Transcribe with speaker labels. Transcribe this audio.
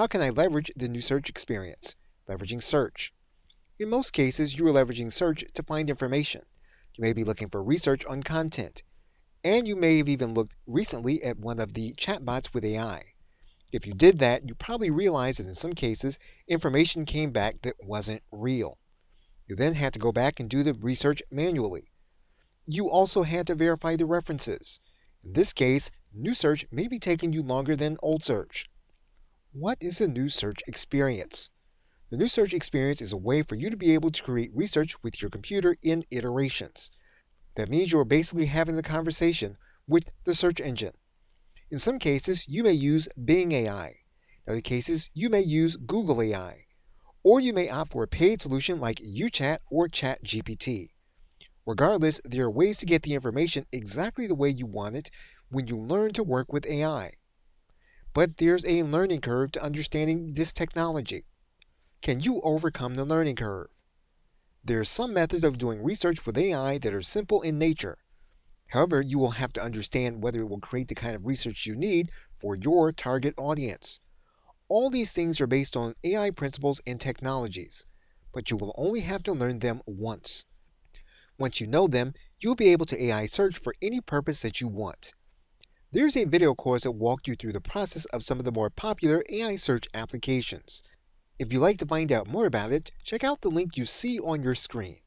Speaker 1: How can I leverage the new search experience? Leveraging search. In most cases, you are leveraging search to find information. You may be looking for research on content, and you may have even looked recently at one of the chatbots with AI. If you did that, you probably realized that in some cases, information came back that wasn't real. You then had to go back and do the research manually. You also had to verify the references. In this case, new search may be taking you longer than old search. What is the new search experience? The new search experience is a way for you to be able to create research with your computer in iterations. That means you're basically having a conversation with the search engine. In some cases, you may use Bing AI. In other cases, you may use Google AI. Or you may opt for a paid solution like UChat or ChatGPT. Regardless, there are ways to get the information exactly the way you want it when you learn to work with AI. But there's a learning curve to understanding this technology. Can you overcome the learning curve? There are some methods of doing research with AI that are simple in nature. However, you will have to understand whether it will create the kind of research you need for your target audience. All these things are based on AI principles and technologies, but you will only have to learn them once. Once you know them, you'll be able to AI search for any purpose that you want. There's a video course that walks you through the process of some of the more popular AI search applications. If you'd like to find out more about it, check out the link you see on your screen.